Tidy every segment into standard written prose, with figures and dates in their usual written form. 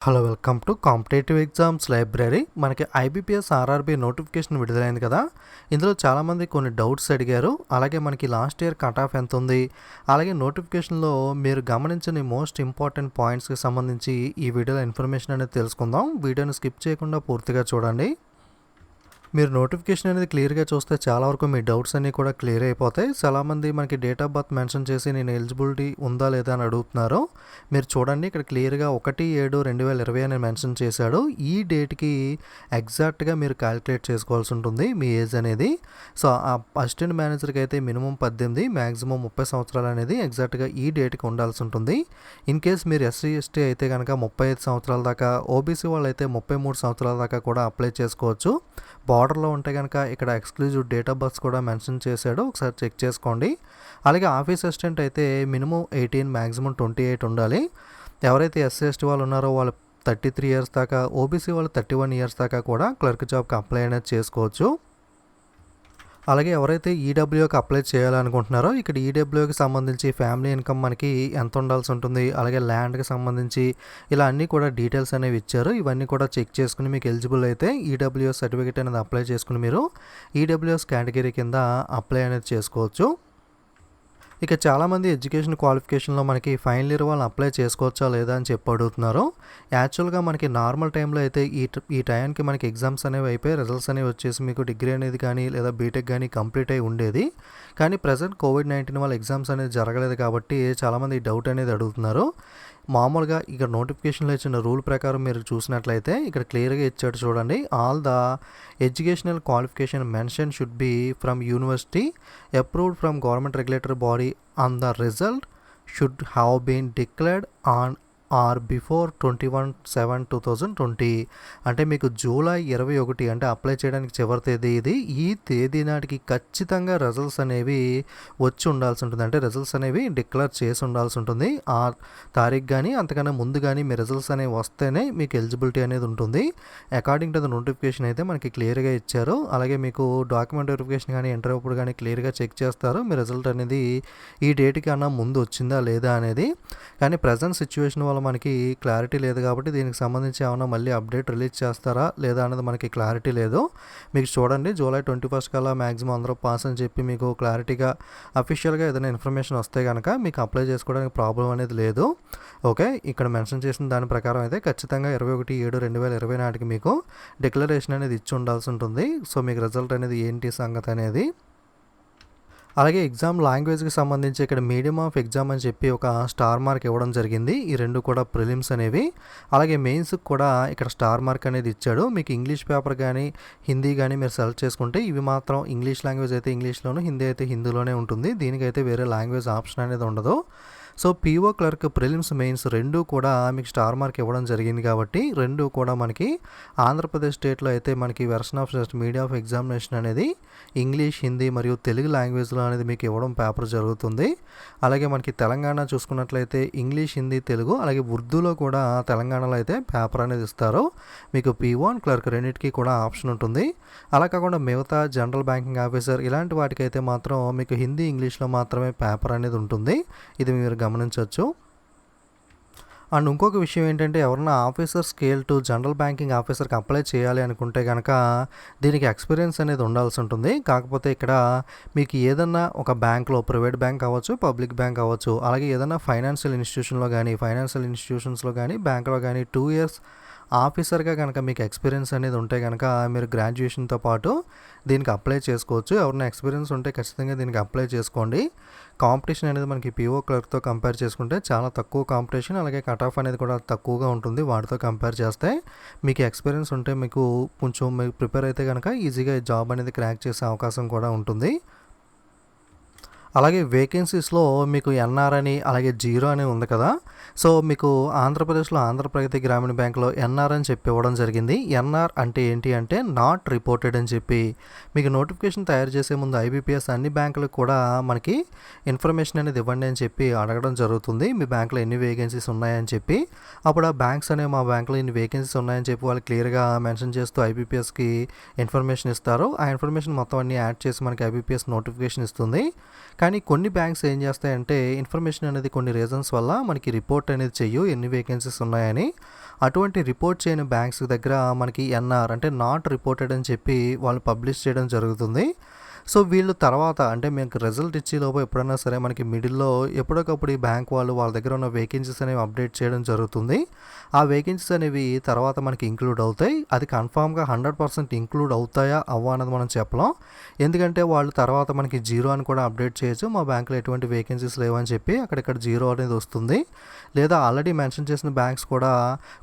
Hello welcome to competitive exams library. మనకి IBPS RRB notification విడుదలైంది కదా. ఇందులో చాలామంది కొన్ని డౌట్స్ అడిగారు. అలాగే మనకి లాస్ట్ ఇయర్ కట్ ఆఫ్ ఎంత ఉంది, అలాగే నోటిఫికేషన్లో మీరు గమనించిన మోస్ట్ ఇంపార్టెంట్ పాయింట్స్కి సంబంధించి ఈ వీడియోలో ఇన్ఫర్మేషన్ అనేది తెలుసుకుందాం. వీడియోని స్కిప్ చేయకుండా పూర్తిగా చూడండి. మీరు నోటిఫికేషన్ అనేది క్లియర్గా చూస్తే చాలా వరకు మీ డౌట్స్ అన్నీ కూడా క్లియర్ అయిపోతాయి. చాలామంది మనకి డేట్ ఆఫ్ బర్త్ మెన్షన్ చేసి నేను ఎలిజిబిలిటీ ఉందా లేదా అని అడుగుతున్నారు. మీరు చూడండి, ఇక్కడ క్లియర్గా 1/7/2020 అని మెన్షన్ చేశాడు. ఈ డేట్కి ఎగ్జాక్ట్గా మీరు క్యాలిక్యులేట్ చేసుకోవాల్సి ఉంటుంది మీ ఏజ్ అనేది. సో ఆ అసిస్టెంట్ మేనేజర్కి అయితే మినిమం 18, మ్యాక్సిమం 30 సంవత్సరాలు అనేది ఎగ్జాక్ట్గా ఈ డేట్కి ఉండాల్సి ఉంటుంది. ఇన్ కేస్ మీరు ఎస్సీ ఎస్టీ అయితే కనుక 35 సంవత్సరాల దాకా, ఓబీసీ వాళ్ళు అయితే 33 సంవత్సరాల దాకా కూడా అప్లై చేసుకోవచ్చు. బార్డర్లో ఉంటే కనుక ఇక్కడ ఎక్స్క్లూజివ్ డేట్ ఆఫ్ బర్త్ కూడా మెన్షన్ చేశాడు, ఒకసారి చెక్ చేసుకోండి. అలాగే ఆఫీస్ అసిస్టెంట్ అయితే మినిమం 18, మ్యాక్సిమం 28 ఉండాలి. ఎవరైతే ఎస్సీ ఎస్టీ వాళ్ళు ఉన్నారో వాళ్ళు 33 ఇయర్స్ దాకా, ఓబీసీ వాళ్ళు 31 ఇయర్స్ దాకా కూడా క్లర్క్ జాబ్కి అప్లై అనేది చేసుకోవచ్చు. అలాగే ఎవరైతే ఈడబ్ల్యూకి అప్లై చేయాలనుకుంటున్నారో ఇక్కడ ఈడబ్ల్యూకి సంబంధించి ఫ్యామిలీ ఇన్కమ్ మనకి ఎంత ఉండాల్సి ఉంటుంది, అలాగే ల్యాండ్కి సంబంధించి ఇలా అన్నీ కూడా డీటెయిల్స్ అనేవి ఇచ్చారు. ఇవన్నీ కూడా చెక్ చేసుకుని మీకు ఎలిజిబుల్ అయితే ఈడబ్ల్యూఎస్ సర్టిఫికేట్ అనేది అప్లై చేసుకుని మీరు ఈడబ్ల్యూఎస్ కేటగిరీ కింద అప్లై అనేది చేసుకోవచ్చు. ఇక చాలామంది ఎడ్యుకేషన్ క్వాలిఫికేషన్లో మనకి ఫైనల్ ఇయర్ వాళ్ళు అప్లై చేసుకోవచ్చా లేదా అని చెప్పి అడుగుతున్నారు. యాక్చువల్గా మనకి నార్మల్ టైంలో అయితే ఈ టైంకి మనకి ఎగ్జామ్స్ అనేవి అయిపోయి రిజల్ట్స్ అనేవి వచ్చేసి మీకు డిగ్రీ అనేది కానీ లేదా బీటెక్ కానీ కంప్లీట్ అయి ఉండేది. కానీ ప్రజెంట్ కోవిడ్-19 వల్ల ఎగ్జామ్స్ అనేది జరగలేదు కాబట్టి చాలామంది డౌట్ అనేది అడుగుతున్నారు. మామూలుగా ఇక్కడ నోటిఫికేషన్లో ఇచ్చిన రూల్ ప్రకారం మీరు చూసినట్లయితే ఇక్కడ క్లియర్గా ఇచ్చాడు చూడండి. All the educational qualification mention should be from university approved from government regulatory body and the result should have been declared on are before 21/7/2020. అంటే మీకు జూలై 21 అంటే అప్లై చేయడానికి చివరి తేదీ ఇది. ఈ తేదీ నాటికి ఖచ్చితంగా రిజల్ట్స్ అనేవి వచ్చి ఉండాల్సి ఉంటుంది. అంటే రిజల్ట్స్ అనేవి డిక్లేర్ చేసి ఉండాల్సి ఉంటుంది. ఆ తారీఖు కానీ అంతకన్నా ముందు కానీ మీ రిజల్ట్స్ అనేవి వస్తేనే మీకు ఎలిజిబిలిటీ అనేది ఉంటుంది. అకార్డింగ్ టు ద నోటిఫికేషన్ అయితే మనకి క్లియర్గా ఇచ్చారు. అలాగే మీకు డాక్యుమెంట్ వెరిఫికేషన్ కానీ ఇంటర్వ్యూ అప్పుడు కానీ క్లియర్గా చెక్ చేస్తారు మీ రిజల్ట్ అనేది ఈ డేట్కి అన్నా ముందు వచ్చిందా లేదా అనేది. కానీ ప్రజెంట్ సిచ్యువేషన్ వల్ల మనకి క్లారిటీ లేదు కాబట్టి దీనికి సంబంధించి ఏమైనా మళ్ళీ అప్డేట్ రిలీజ్ చేస్తారా లేదా అనేది మనకి క్లారిటీ లేదు. మీకు చూడండి, జూలై 21 కల్లా మ్యాక్సిమం అందరూ పాస్ అని చెప్పి మీకు క్లారిటీగా అఫీషియల్గా ఏదైనా ఇన్ఫర్మేషన్ వస్తే కనుక మీకు అప్లై చేసుకోవడానికి ప్రాబ్లం అనేది లేదు. ఓకే, ఇక్కడ మెన్షన్ చేసిన దాని ప్రకారం అయితే ఖచ్చితంగా 21/7/2020 నాటికి మీకు డిక్లరేషన్ అనేది ఇచ్చి ఉండాల్సి ఉంటుంది. సో మీకు రిజల్ట్ అనేది ఏంటి సంగతి అనేది. అలాగే ఎగ్జామ్ లాంగ్వేజ్కి సంబంధించి ఇక్కడ మీడియం ఆఫ్ ఎగ్జామ్ అని చెప్పి ఒక స్టార్ మార్క్ ఇవ్వడం జరిగింది. ఈ రెండు కూడా ప్రిలిమ్స్ అనేవి. అలాగే మెయిన్స్కి కూడా ఇక్కడ స్టార్ మార్క్ అనేది ఇచ్చాడు. మీకు ఇంగ్లీష్ పేపర్ కానీ హిందీ కానీ మీరు సెలెక్ట్ చేసుకుంటే ఇవి మాత్రం ఇంగ్లీష్ లాంగ్వేజ్ అయితే ఇంగ్లీష్లోను, హిందీ అయితే హిందీలోనే ఉంటుంది. దీనికైతే వేరే లాంగ్వేజ్ ఆప్షన్ అనేది ఉండదు. So PO clerk prelims mains రెండు కూడా మీకు స్టార్ మార్క్ ఇవ్వడం జరిగింది కాబట్టి రెండు కూడా మనకి ఆంధ్రప్రదేశ్ స్టేట్లో అయితే మనకి version of media of examination అనేది ఇంగ్లీష్, హిందీ మరియు తెలుగు లాంగ్వేజ్లో అనేది మీకు ఇవ్వడం పేపర్ జరుగుతుంది. అలాగే మనకి తెలంగాణ చూసుకున్నట్లయితే ఇంగ్లీష్, హిందీ, తెలుగు అలాగే ఉర్దూలో కూడా తెలంగాణలో అయితే పేపర్ అనేది ఇస్తారు. మీకు పీఓ అండ్ క్లర్క్ రెండింటికి కూడా ఆప్షన్ ఉంటుంది. అలా కాకుండా మిగతా జనరల్ బ్యాంకింగ్ ఆఫీసర్ ఇలాంటి వాటికైతే మాత్రం మీకు హిందీ, ఇంగ్లీష్లో మాత్రమే పేపర్ అనేది ఉంటుంది. ఇది మీరు గమనించవచ్చు. అండ్ ఇంకొక విషయం ఏంటంటే ఎవరైనా officer scale to general banking ఆఫీసర్కి అప్లై చేయాలి అనుకుంటే కనుక దీనికి ఎక్స్పీరియన్స్ అనేది ఉండాల్సి ఉంటుంది. కాకపోతే ఇక్కడ మీకు ఏదన్నా ఒక బ్యాంక్లో, ప్రైవేట్ బ్యాంక్ అవ్వచ్చు, పబ్లిక్ బ్యాంక్ అవ్వచ్చు, అలాగే ఏదైనా ఫైనాన్షియల్ ఇన్స్టిట్యూషన్స్లో కానీ బ్యాంక్లో కానీ 2 ఇయర్స్ ఆఫీసర్గా కనుక మీకు ఎక్స్పీరియన్స్ అనేది ఉంటే కనుక మీరు గ్రాడ్యుయేషన్తో పాటు దీనికి అప్లై చేసుకోవచ్చు. ఎవరైనా ఎక్స్పీరియన్స్ ఉంటే ఖచ్చితంగా దీనికి అప్లై చేసుకోండి. కాంపిటీషన్ అనేది మనకి పీఓ క్లర్క్తో కంపేర్ చేసుకుంటే చాలా తక్కువ కాంపిటీషన్, అలాగే కట్ ఆఫ్ అనేది కూడా తక్కువగా ఉంటుంది వాటితో కంపేర్ చేస్తే. మీకు ఎక్స్పీరియన్స్ ఉంటే మీకు కొంచెం మీరు ప్రిపేర్ అయితే కనుక ఈజీగా ఈ జాబ్ అనేది క్రాక్ చేసే అవకాశం కూడా ఉంటుంది. అలాగే వేకెన్సీస్లో మీకు ఎన్ఆర్ అని అలాగే 0 అని ఉంది కదా. సో మీకు ఆంధ్రప్రదేశ్లో ఆంధ్రప్రగతి గ్రామీణ బ్యాంక్లో ఎన్ఆర్ అని చెప్పి ఇవ్వడం జరిగింది. ఎన్ఆర్ అంటే ఏంటి అంటే నాట్ రిపోర్టెడ్ అని చెప్పి. మీకు నోటిఫికేషన్ తయారు చేసే ముందు ఐబీపీఎస్ అన్ని బ్యాంకులకు కూడా మనకి ఇన్ఫర్మేషన్ అనేది ఇవ్వండి అని చెప్పి అడగడం జరుగుతుంది. మీ బ్యాంక్లో ఎన్ని వేకెన్సీస్ ఉన్నాయని చెప్పి. అప్పుడు ఆ బ్యాంక్స్ అనేవి మా బ్యాంక్లో ఇన్ని వేకెన్సీస్ ఉన్నాయని చెప్పి వాళ్ళు క్లియర్గా మెన్షన్ చేస్తూ ఐబీపీఎస్కి ఇన్ఫర్మేషన్ ఇస్తారు. ఆ ఇన్ఫర్మేషన్ మొత్తం అన్ని యాడ్ చేసి మనకి ఐబీపీఎస్ నోటిఫికేషన్ ఇస్తుంది. కానీ కొన్ని బ్యాంక్స్ ఏం చేస్తాయంటే ఇన్ఫర్మేషన్ అనేది కొన్ని రీజన్స్ వల్ల మనకి రిపోర్ట్ అనేది చెయ్యు ఎన్ని వేకెన్సీస్ ఉన్నాయని. అటువంటి రిపోర్ట్ చేయని బ్యాంక్స్ దగ్గర మనకి ఎన్ఆర్ అంటే నాట్ రిపోర్టెడ్ అని చెప్పి వాళ్ళు పబ్లిష్ చేయడం జరుగుతుంది. సో వీళ్ళు తర్వాత అంటే మీకు రిజల్ట్ ఇచ్చేలోపు ఎప్పుడైనా సరే మనకి మిడిల్లో ఎప్పటికప్పుడు ఈ బ్యాంక్ వాళ్ళు వాళ్ళ దగ్గర ఉన్న వేకెన్సీస్ అనేవి అప్డేట్ చేయడం జరుగుతుంది. ఆ వేకెన్సీస్ అనేవి తర్వాత మనకి ఇంక్లూడ్ అవుతాయి. అది కన్ఫామ్గా 100% ఇంక్లూడ్ అవుతాయా అవ్వా అన్నది మనం చెప్పలేం. ఎందుకంటే వాళ్ళు తర్వాత మనకి జీరో అని కూడా అప్డేట్ చేయొచ్చు, మా బ్యాంకులో ఎటువంటి వేకెన్సీస్ లేవని చెప్పి అక్కడిక్కడ జీరో అనేది వస్తుంది. లేదా ఆల్రెడీ మెన్షన్ చేసిన బ్యాంక్స్ కూడా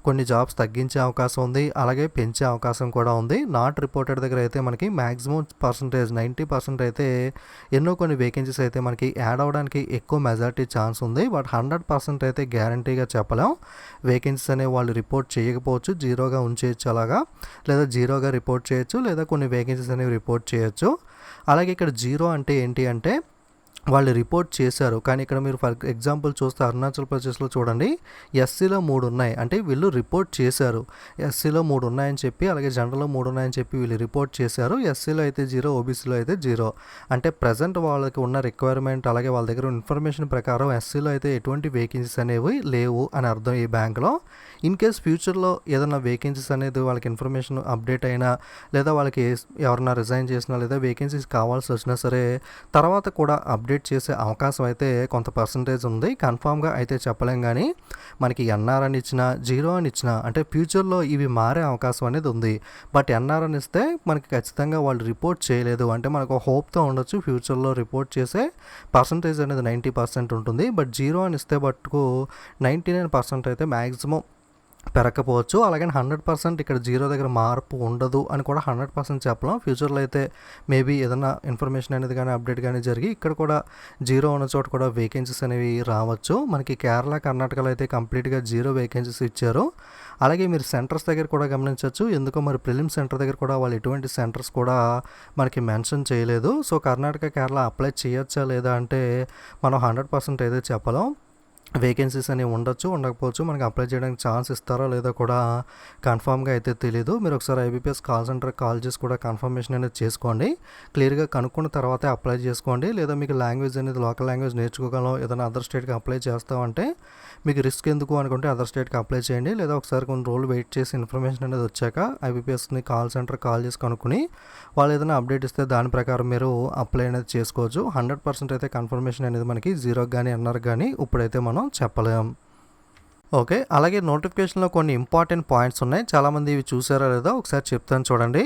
కొన్ని జాబ్స్ తగ్గించే అవకాశం ఉంది, అలాగే పెంచే అవకాశం కూడా ఉంది. నాట్ రిపోర్టెడ్ దగ్గర అయితే మనకి మ్యాక్సిమం పర్సంటేజ్ 90% అయితే ఎన్నో కొన్ని వేకెన్సీస్ అయితే మనకి యాడ్ అవ్వడానికి ఎక్కువ మెజారిటీ ఛాన్స్ ఉంది. బట్ 100% అయితే గ్యారంటీగా చెప్పలేం. వేకెన్సీస్ అనేవి వాళ్ళు రిపోర్ట్ చేయకపోవచ్చు, జీరోగా ఉంచేయచ్చు అలాగా, లేదా జీరోగా రిపోర్ట్ చేయొచ్చు, లేదా కొన్ని వేకెన్సీస్ అనేవి రిపోర్ట్ చేయొచ్చు. అలాగే ఇక్కడ జీరో అంటే ఏంటి అంటే వాళ్ళు రిపోర్ట్ చేశారు, కానీ ఇక్కడ మీరు ఫర్ ఎగ్జాంపుల్ చూస్తే అరుణాచల్ ప్రదేశ్లో చూడండి, ఎస్సీలో 3 ఉన్నాయి అంటే వీళ్ళు రిపోర్ట్ చేశారు. ఎస్సీలో 3 ఉన్నాయని చెప్పి, అలాగే జనరల్లో 3 ఉన్నాయని చెప్పి వీళ్ళు రిపోర్ట్ చేశారు. ఎస్సీలో అయితే 0, ఓబీసీలో అయితే 0. అంటే ప్రజెంట్ వాళ్ళకి ఉన్న రిక్వైర్మెంట్ అలాగే వాళ్ళ దగ్గర ఇన్ఫర్మేషన్ ప్రకారం ఎస్సీలో అయితే ఎటువంటి వేకెన్సీస్ అనేవి లేవు అని అర్థం ఈ బ్యాంక్లో. ఇన్ కేస్ ఫ్యూచర్లో ఏదైనా వేకెన్సీస్ అనేది వాళ్ళకి ఇన్ఫర్మేషన్ అప్డేట్ అయినా, లేదా వాళ్ళకి ఎవరైనా రిజైన్ చేసినా, లేదా వేకెన్సీస్ కావాల్సి వచ్చినా సరే తర్వాత కూడా అప్డేట్ చేసే అవకాశం అయితే కొంత పర్సంటేజ్ ఉంది. కన్ఫామ్గా అయితే చెప్పలేం, కానీ మనకి ఎన్ఆర్ అని ఇచ్చినా, జీరో అని ఇచ్చినా అంటే ఫ్యూచర్లో ఇవి మారే అవకాశం అనేది ఉంది. బట్ ఎన్ఆర్ అని ఇస్తే మనకి ఖచ్చితంగా వాళ్ళు రిపోర్ట్ చేయలేదు అంటే మనకు హోప్తో ఉండొచ్చు ఫ్యూచర్లో రిపోర్ట్ చేసే పర్సంటేజ్ అనేది 90% ఉంటుంది. బట్ జీరో అని ఇస్తే బట్టుకు 99% అయితే మ్యాక్సిమం పెరగకపోవచ్చు. అలాగే 100% ఇక్కడ జీరో దగ్గర మార్పు ఉండదు అని కూడా 100% చెప్పలేం. ఫ్యూచర్లో అయితే మేబీ ఏదైనా ఇన్ఫర్మేషన్ అనేది కానీ అప్డేట్ కానీ జరిగి ఇక్కడ కూడా జీరో ఉన్న చోట కూడా వేకెన్సీస్ అనేవి రావచ్చు. మనకి కేరళ, కర్ణాటకలో అయితే కంప్లీట్గా జీరో వేకెన్సీస్ ఇచ్చారు. అలాగే మీరు సెంటర్స్ దగ్గర కూడా గమనించవచ్చు. ఎందుకో మరి ప్రిలిమ్ సెంటర్ దగ్గర కూడా వాళ్ళు ఎటువంటి సెంటర్స్ కూడా మనకి మెన్షన్ చేయలేదు. సో కర్ణాటక, కేరళ అప్లై చేయొచ్చా లేదా అంటే మనం 100% అయితే చెప్పలేం. వేకెన్సీస్ అనేవి ఉండొచ్చు, ఉండకపోవచ్చు. మనకి అప్లై చేయడానికి ఛాన్స్ ఇస్తారో లేదో కూడా కన్ఫామ్గా అయితే తెలీదు. మీరు ఒకసారి ఐబీపీఎస్ కాల్ సెంటర్కి కాల్ చేసి కూడా కన్ఫర్మేషన్ అనేది చేసుకోండి. క్లియర్గా కనుక్కున్న తర్వాతే అప్లై చేసుకోండి. లేదా మీకు లాంగ్వేజ్ అనేది లోకల్ లాంగ్వేజ్ నేర్చుకోగలం, ఏదైనా అదర్ స్టేట్కి అప్లై చేస్తామంటే మీకు రిస్క్ ఎందుకు అనుకుంటే అదర్ స్టేట్కి అప్లై చేయండి. లేదా ఒకసారి కొన్ని రోజులు వెయిట్ చేసి ఇన్ఫర్మేషన్ అనేది వచ్చాక ఐబీపీఎస్ని కాల్ సెంటర్ కాల్ చేసి కనుక్కుని వాళ్ళు ఏదైనా అప్డేట్ ఇస్తే దాని ప్రకారం మీరు అప్లై అనేది చేసుకోవచ్చు. 100% అయితే కన్ఫర్మేషన్ అనేది మనకి జీరోకి కానీ ఎన్ఆర్ కానీ ఇప్పుడైతే మనం చెప్పలేం. ఓకే, అలాగే నోటిఫికేషన్లో కొన్ని ఇంపార్టెంట్ పాయింట్స్ ఉన్నాయి. చాలామంది ఇవి చూసారా లేదా ఒకసారి చెప్తాను చూడండి.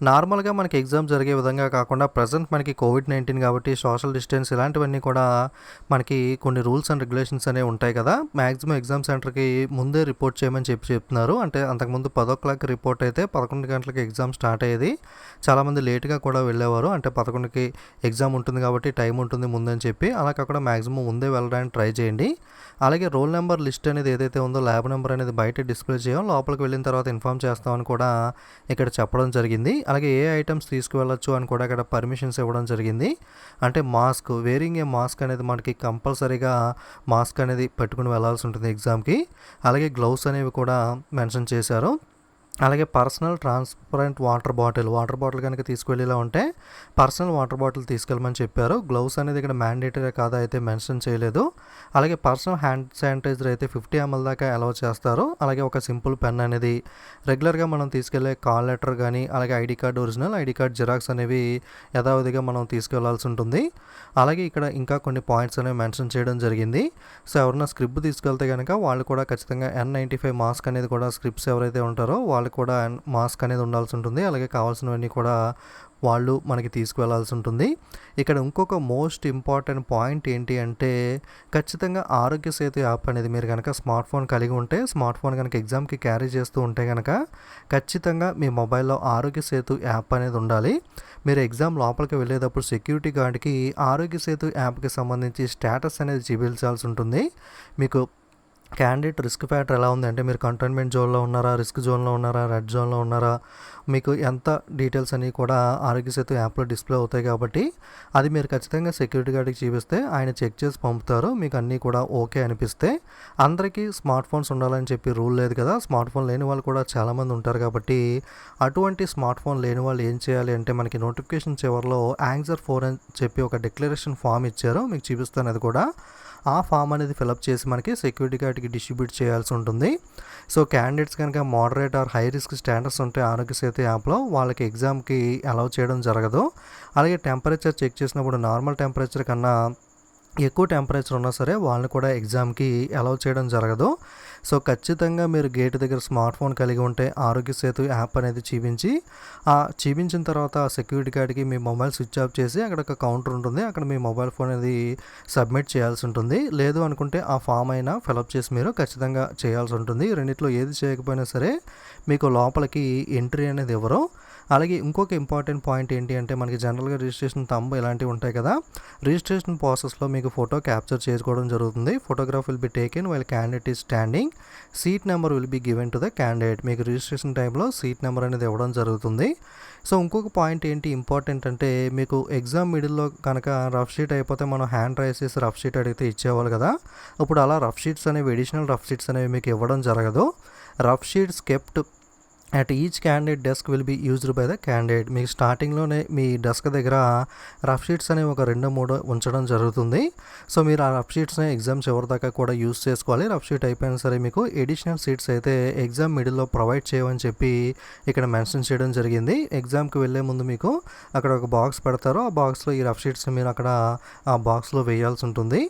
నార్మల్గా మనకి ఎగ్జామ్ జరిగే విధంగా కాకుండా ప్రజెంట్ మనకి కోవిడ్-19 కాబట్టి సోషల్ డిస్టెన్స్ ఇలాంటివన్నీ కూడా మనకి కొన్ని రూల్స్ అండ్ రెగ్యులేషన్స్ అనేవి ఉంటాయి కదా. మ్యాక్సిమం ఎగ్జామ్ సెంటర్కి ముందే రిపోర్ట్ చేయమని చెప్తున్నారు. అంటే అంతకుముందు 10 o'clock రిపోర్ట్ అయితే 11 గంటలకి ఎగ్జామ్ స్టార్ట్ అయ్యేది. చాలామంది లేట్గా కూడా వెళ్ళేవారు. అంటే 11కి ఎగ్జామ్ ఉంటుంది కాబట్టి టైం ఉంటుంది ముందని చెప్పి. అలా కాకుండా మ్యాక్సిమం ముందే వెళ్ళడానికి ట్రై చేయండి. అలాగే రోల్ నెంబర్ లిస్ట్ అనేది ఏదైతే ఉందో ల్యాబ్ నెంబర్ అనేది బయట డిస్ప్లే చేయం, లోపలికి వెళ్ళిన తర్వాత ఇన్ఫామ్ చేస్తామని కూడా ఇక్కడ చెప్పడం జరిగింది. అలాగే ఏ ఐటమ్స్ తీసుకువెళ్ళొచ్చు అని కూడా ఇక్కడ పర్మిషన్స్ ఇవ్వడం జరిగింది. అంటే మాస్క్, వేరింగ్ ఏ మాస్క్ అనేది మనకి కంపల్సరీగా మాస్క్ అనేది పెట్టుకుని వెళ్ళాల్సి ఉంటుంది ఎగ్జామ్కి. అలాగే గ్లౌస్ అనేవి కూడా మెన్షన్ చేశారు. అలాగే పర్సనల్ ట్రాన్స్పరెంట్ వాటర్ బాటిల్ కనుక తీసుకువెళ్ళేలా ఉంటే పర్సనల్ వాటర్ బాటిల్ తీసుకెళ్ళమని చెప్పారు. గ్లౌస్ అనేది ఇక్కడ మ్యాండేటరీ కాదా అయితే మెన్షన్ చేయలేదు. అలాగే పర్సనల్ హ్యాండ్ శానిటైజర్ అయితే 50 ml దాకా అలౌ చేస్తారు. అలాగే ఒక సింపుల్ పెన్ అనేది, రెగ్యులర్గా మనం తీసుకెళ్లే కాల్ లెటర్ కానీ, అలాగే ID card original, ID card xerox అనేవి యథావిధిగా మనం తీసుకెళ్లాల్సి ఉంటుంది. అలాగే ఇక్కడ ఇంకా కొన్ని పాయింట్స్ అనేవి మెన్షన్ చేయడం జరిగింది. సో ఎవరైనా స్క్రిప్ట్ తీసుకెళ్తే కనుక వాళ్ళు కూడా ఖచ్చితంగా N95 మాస్క్ అనేది కూడా స్క్రిప్ట్స్ ఎవరైతే ఉంటారో వాళ్ళు కూడా మాస్క్ అనేది ఉండాల్సి ఉంటుంది. అలాగే కావాల్సినవన్నీ కూడా వాళ్ళు మనకి తీసుకువెళ్లాల్సి ఉంటుంది. ఇక్కడ ఇంకొక మోస్ట్ ఇంపార్టెంట్ పాయింట్ ఏంటి అంటే ఖచ్చితంగా ఆరోగ్య సేతు యాప్ అనేది మీరు కనుక స్మార్ట్ ఫోన్ కలిగి ఉంటే, స్మార్ట్ ఫోన్ కనుక ఎగ్జామ్కి క్యారీ చేస్తూ ఉంటే కనుక ఖచ్చితంగా మీ మొబైల్లో ఆరోగ్య సేతు యాప్ అనేది ఉండాలి. మీరు ఎగ్జామ్ లోపలికి వెళ్ళేటప్పుడు సెక్యూరిటీ గార్డ్కి ఆరోగ్య సేతు యాప్కి సంబంధించి స్టేటస్ అనేది చూపించాల్సి ఉంటుంది. మీకు క్యాండిడేట్ రిస్క్ ఫ్యాక్టర్ ఎలా ఉంది అంటే మీరు కంటైన్మెంట్ జోన్లో ఉన్నారా, రిస్క్ జోన్లో ఉన్నారా, రెడ్ జోన్లో ఉన్నారా, మీకు ఎంత డీటెయిల్స్ అన్నీ కూడా ఆరోగ్య సేతు యాప్లో డిస్ప్లే అవుతాయి. కాబట్టి అది మీరు ఖచ్చితంగా సెక్యూరిటీ గార్డ్కి చూపిస్తే ఆయన చెక్ చేసి పంపుతారు. మీకు అన్నీ కూడా ఓకే అనిపిస్తే, అందరికీ స్మార్ట్ ఫోన్స్ ఉండాలని చెప్పి రూల్ లేదు కదా. స్మార్ట్ ఫోన్ లేని వాళ్ళు కూడా చాలామంది ఉంటారు. కాబట్టి అటువంటి స్మార్ట్ ఫోన్ లేని వాళ్ళు ఏం చేయాలి అంటే మనకి నోటిఫికేషన్ చివరిలో ఆన్సర్ 4 అని చెప్పి ఒక డిక్లరేషన్ ఫామ్ ఇచ్చారు, మీకు చూపిస్తాను అది కూడా. ఆ ఫామ్ అనేది ఫిలప్ చేసి మనకి సెక్యూరిటీ గార్డ్కి డిస్ట్రిబ్యూట్ చేయాల్సి ఉంటుంది. సో క్యాండిడేట్స్ కనుక moderate or high risk status ఉంటే ఆరోగ్య సేతు యాప్లో వాళ్ళకి ఎగ్జామ్కి అలౌ చేయడం జరగదు. అలాగే టెంపరేచర్ చెక్ చేసినప్పుడు నార్మల్ టెంపరేచర్ కన్నా ఎక్కువ టెంపరేచర్ ఉన్నా సరే వాళ్ళని కూడా ఎగ్జామ్కి అలౌ చేయడం జరగదు. సో ఖచ్చితంగా మీరు గేట్ దగ్గర స్మార్ట్ ఫోన్ కలిగి ఉంటే ఆరోగ్య సేతు యాప్ అనేది చూపించిన తర్వాత సెక్యూరిటీ గార్డ్కి మీ మొబైల్ స్విచ్ ఆఫ్ చేసి అక్కడ ఒక కౌంటర్ ఉంటుంది, అక్కడ మీ మొబైల్ ఫోన్ అనేది సబ్మిట్ చేయాల్సి ఉంటుంది. లేదు అనుకుంటే ఆ ఫామ్ అయినా ఫిలప్ చేసి మీరు ఖచ్చితంగా చేయాల్సి ఉంటుంది. రెండిట్లో ఏది చేయకపోయినా సరే మీకు లోపలికి ఎంట్రీ అనేది ఇవ్వరు. అలాగే ఇంకొక ఇంపార్టెంట్ పాయింట్ ఏంటి అంటే మనకి జనరల్గా రిజిస్ట్రేషన్ థంబ్ ఇలాంటివి ఉంటాయి కదా, రిజిస్ట్రేషన్ ప్రాసెస్లో మీకు ఫోటో క్యాప్చర్ చేసుకోవడం జరుగుతుంది. Photograph will be taken while candidate is standing, seat number will be given to the candidate. మీకు రిజిస్ట్రేషన్ టైంలో సీట్ నెంబర్ అనేది ఇవ్వడం జరుగుతుంది. సో ఇంకొక పాయింట్ ఏంటి ఇంపార్టెంట్ అంటే మీకు ఎగ్జామ్ మిడిల్లో కనుక రఫ్ షీట్ అయిపోతే మనం హ్యాండ్ రైస్ చేసి రఫ్ షీట్ అడిగితే ఇచ్చేవాళ్ళు కదా, ఇప్పుడు అలా రఫ్ షీట్స్ అనేవి ఎడిషనల్ రఫ్ షీట్స్ అనేవి మీకు ఇవ్వడం జరగదు. Rough sheets kept at each candidate desk will be used by the candidate. మీకు స్టార్టింగ్లోనే మీ డెస్క్ దగ్గర రఫ్ షీట్స్ అనేవి ఒక 2-3 ఉంచడం జరుగుతుంది. సో మీరు ఆ రఫ్ షీట్స్ని ఎగ్జామ్ చివరి దాకా కూడా యూజ్ చేసుకోవాలి. రఫ్ షీట్ అయిపోయినా సరే మీకు ఎడిషనల్ సీట్స్ అయితే ఎగ్జామ్ మిడిల్లో ప్రొవైడ్ చేయమని చెప్పి ఇక్కడ మెన్షన్ చేయడం జరిగింది. ఎగ్జామ్కి వెళ్ళే ముందు మీకు అక్కడ ఒక బాక్స్ పెడతారు, ఆ బాక్స్లో ఈ రఫ్ షీట్స్ని మీరు అక్కడ ఆ బాక్స్లో వేయాల్సి ఉంటుంది.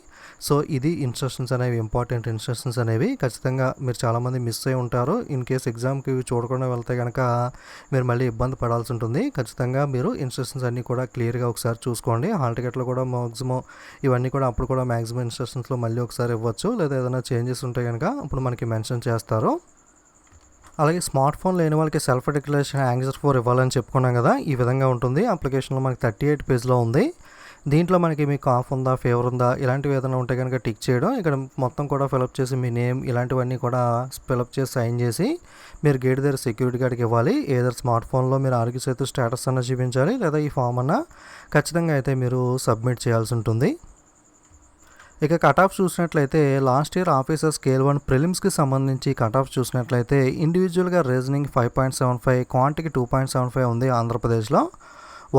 సో ఇది ఇన్స్ట్రక్షన్స్ అనేవి ఇంపార్టెంట్ ఇన్స్ట్రక్షన్స్ అనేవి ఖచ్చితంగా మీరు చాలామంది మిస్ అయి ఉంటారు. ఇన్ కేస్ ఎగ్జామ్కి చూడకుండా వెళ్తే కనుక మీరు మళ్ళీ ఇబ్బంది పడాల్సి ఉంటుంది. ఖచ్చితంగా మీరు ఇన్స్ట్రక్షన్స్ అన్నీ కూడా క్లియర్గా ఒకసారి చూసుకోండి. హాల్ టికెట్లో కూడా మ్యాక్సిమం ఇవన్నీ కూడా అప్పుడు కూడా మ్యాక్సిమం ఇన్స్ట్రక్షన్స్లో మళ్ళీ ఒకసారి ఇవ్వచ్చు, లేదా ఏదైనా చేంజెస్ ఉంటే కనుక అప్పుడు మనకి మెన్షన్ చేస్తారు. అలాగే స్మార్ట్ ఫోన్ లేని వాళ్ళకి సెల్ఫ్ డిక్లరేషన్ ఆన్సర్ 4 ఇవ్వాలని చెప్పుకున్నాం కదా, ఈ విధంగా ఉంటుంది. అప్లికేషన్లో మనకి 38 పేజ్లో ఉంది. దీంట్లో మనకి మీకు కాఫ్ ఉందా, ఫీవర్ ఉందా, ఇలాంటివి ఏదైనా ఉంటే కనుక టిక్ చేయడం, ఇక్కడ మొత్తం కూడా ఫిలప్ చేసి మీ నేమ్ ఇలాంటివన్నీ కూడా ఫిలప్ చేసి సైన్ చేసి మీరు గేట్ దగ్గర సెక్యూరిటీ గార్డ్కి ఇవ్వాలి. ఏదైనా స్మార్ట్ ఫోన్లో మీరు ఆరోగ్య సేతు స్టేటస్ అన్న చూపించాలి, లేదా ఈ ఫామ్ అన్న ఖచ్చితంగా అయితే మీరు సబ్మిట్ చేయాల్సి ఉంటుంది. ఇక కట్ ఆఫ్ చూసినట్లయితే లాస్ట్ ఇయర్ ఆఫీసర్ స్కేల్ 1 ప్రిలిమ్స్కి సంబంధించి కట్ ఆఫ్ చూసినట్లయితే ఇండివిజువల్గా రీజనింగ్ 5.75, క్వాంటిటీకి 2.75 ఉంది ఆంధ్రప్రదేశ్లో.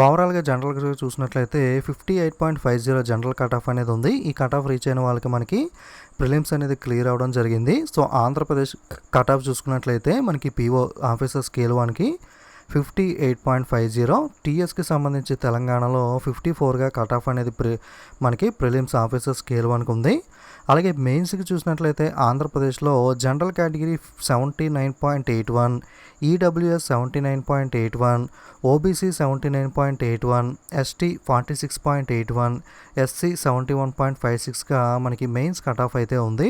ఓవరాల్గా జనరల్గా చూసినట్లయితే 58.50 జనరల్ కట్ ఆఫ్ అనేది ఉంది. ఈ కట్ ఆఫ్ రీచ్ అయిన వాళ్ళకి మనకి ప్రిలిమ్స్ అనేది క్లియర్ అవ్వడం జరిగింది. సో ఆంధ్రప్రదేశ్ కట్ ఆఫ్ చూసుకున్నట్లయితే మనకి పీఓ ఆఫీసర్ స్కేల్ 1కి 58.50, టీఎస్కి సంబంధించి తెలంగాణలో 54గా కట్ ఆఫ్ అనేది మనకి ప్రిలిమ్స్ ఆఫీసర్ స్కేల్ 1కి ఉంది. అలాగే మెయిన్స్కి చూసినట్లయితే ఆంధ్రప్రదేశ్లో general category 79.81, EWS 79.81, OBC 79.81, ST 46.81, SC 71.56గా మనకి మెయిన్స్ కట్ ఆఫ్ అయితే ఉంది.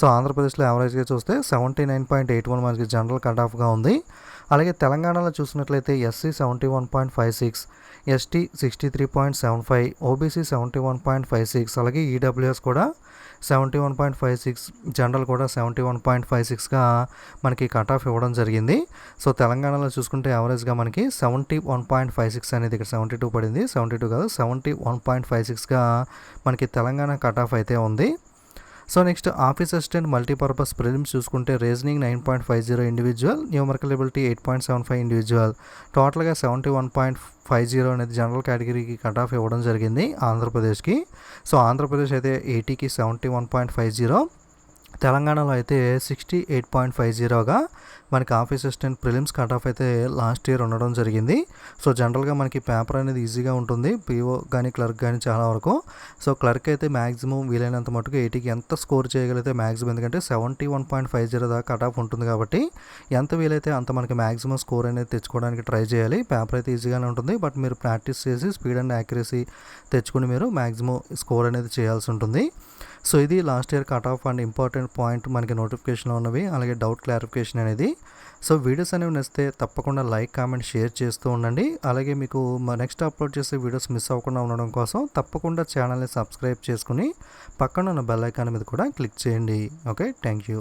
సో ఆంధ్రప్రదేశ్లో యావరేజ్గా చూస్తే 79.81 మనకి జనరల్ కట్ ఆఫ్గా ఉంది. అలాగే తెలంగాణలో చూసినట్లయితే ఎస్సీ 71.56, ఎస్టీ 63.75, ఓబీసీ 71.56, అలాగే ఈడబ్ల్యూఎస్ కూడా 71.56, జనరల్ కూడా 71.56గా మనకి కట్ ఆఫ్ ఇవ్వడం జరిగింది. సో తెలంగాణలో చూసుకుంటే యావరేజ్గా మనకి 71.56 అనేది ఇక్కడ 72 పడింది, 72 కాదు 71.56గా మనకి తెలంగాణ కట్ ఆఫ్ అయితే ఉంది. So next office assistant multipurpose prelims చూసుకుంటే reasoning 9.50 individual, numerical ability 8.75 individual, టోటల్గా 71.50 అనేది జనరల్ కేటగిరీకి కట్ ఆఫ్ ఇవ్వడం జరిగింది ఆంధ్రప్రదేశ్కి. సో ఆంధ్రప్రదేశ్ అయితే 80కి 71.50, తెలంగాణలో అయితే 68.50గా మనకి office assistant prelims cut off అయితే లాస్ట్ ఇయర్ ఉండడం జరిగింది. సో జనరల్గా మనకి పేపర్ అనేది ఈజీగా ఉంటుంది, పీఓ కానీ క్లర్క్ కానీ చాలా వరకు. సో క్లర్క్ అయితే మ్యాక్సిమం వీలైనంత మటుకు 80కి ఎంత స్కోర్ చేయగలిగితే మ్యాక్సిమం, ఎందుకంటే 71.50 దాకా కట్ ఆఫ్ ఉంటుంది కాబట్టి ఎంత వీలైతే అంత మనకి మ్యాక్సిమం స్కోర్ అనేది తెచ్చుకోవడానికి ట్రై చేయాలి. పేపర్ అయితే ఈజీగానే ఉంటుంది, బట్ మీరు ప్రాక్టీస్ చేసి స్పీడ్ అండ్ యాక్యురసీ తెచ్చుకుని మీరు మ్యాక్సిమం స్కోర్ అనేది చేయాల్సి ఉంటుంది. సో ఇది last year cut off and important point మనకి నోటిఫికేషన్లో ఉన్నవి, అలాగే డౌట్ క్లారిఫికేషన్ అనేది. సో వీడియోస్ అనేవి నచ్చితే తప్పకుండా లైక్, కామెంట్, షేర్ చేస్తూ ఉండండి. అలాగే మీకు నెక్స్ట్ అప్లోడ్ చేసే వీడియోస్ మిస్ అవ్వకుండా ఉండడం కోసం తప్పకుండా ఛానల్ని సబ్స్క్రైబ్ చేసుకుని పక్కన ఉన్న బెల్ ఐకాన్ మీద కూడా క్లిక్ చేయండి. Okay, thank you.